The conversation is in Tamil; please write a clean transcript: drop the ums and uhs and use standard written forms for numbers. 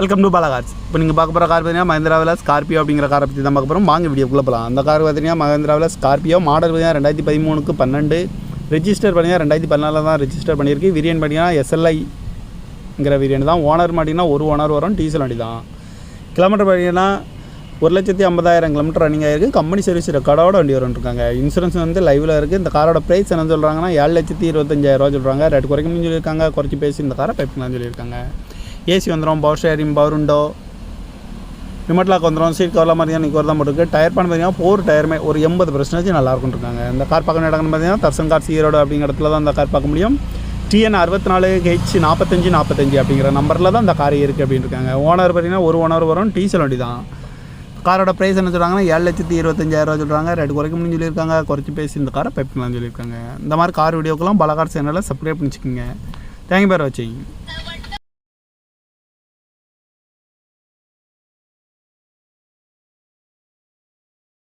Welcome to Bala cars. இப்போ நீங்கள் பார்க்க போகிற கார் பார்த்தீங்கன்னா மஹேந்திராவில் ஸ்கார்பியோ அப்படிங்கிற காரை பற்றி தான் பார்க்க போகிறோம். வாங்க வீடியோக்குள்ளே போகலாம். அந்த கார் பார்த்தீங்கன்னா மஹேந்திராவில் ஸ்கார்பியோ மாடல் பார்த்தீங்கன்னா 2013க்கு 12 ரெஜிஸ்டர் பார்த்தீங்கன்னா 2014 தான் ரெஜிஸ்டர் பண்ணியிருக்கு. வேரியன்ட் பார்த்தீங்கன்னா SLIங்கிற வேரியன்ட் தான். ஓனர் பார்த்தீங்கன்னா ஒரு ஓனர் வரும், டீசல் வண்டி தான். கிலோமீட்டர் பார்த்தீங்கன்னா 1,50,000 கிலோமீட்டர் ரன்னிங் ஆகிருக்கு. கம்பெனி சர்வீஸ் ரெக்கார்டோட வண்டி வந்துருக்காங்க. இன்சூரன்ஸ் வந்து லைவில் இருக்குது. இந்த காரோட ப்ரைஸ் என்ன சொல்கிறாங்கன்னா 7,25,000 சொல்கிறாங்க. ரேட் குறைக்கணும்னு சொல்லியிருக்காங்க. குறைச்சி பேசி இந்த காரை பைப்பிங்களான்னு சொல்லியிருக்காங்க. ஏசி வந்துடும், power steering, power window, remote lock வந்துடும், சீட் கவரில் மாதிரி தான் தான் போட்டுருக்கு. டயர் பண்ண பார்த்தீங்கன்னா 4 டயருமே ஒரு 80% நல்லா இருக்குன்னு இருக்காங்க. இந்த கார் பார்க்க இடம்னு பார்த்தீங்கன்னா தர்சன் கார் ஈரோடு அப்படிங்கிற இடத்துல தான் இந்த கார் பார்க்க முடியும். TN 64H4545 அப்படிங்கிற நம்பரில் தான் இந்த கார் இருக்குது அப்படின்னு இருக்காங்க. ஓனர் பார்த்தீங்கன்னா ஒரு ஓனர் வரும், டீசல் வண்டி தான். காரோட ப்ரைஸ் என்ன சொல்கிறாங்கன்னா 7,25,000 சொல்கிறாங்க. ரேட் குறைக்கணும்னு சொல்லியிருக்காங்க. குறைச்சி பேசி இந்த காரை பைப்பிங்களான்னு சொல்லியிருக்காங்க. இந்த மாதிரி கார் வீடியோக்கெல்லாம் பாலா கார் சேனலில் சப்ஸ்கிரைப் பண்ணிச்சுக்கோங்க. தேங்க்யூ ஃபார் வாட்சிங்.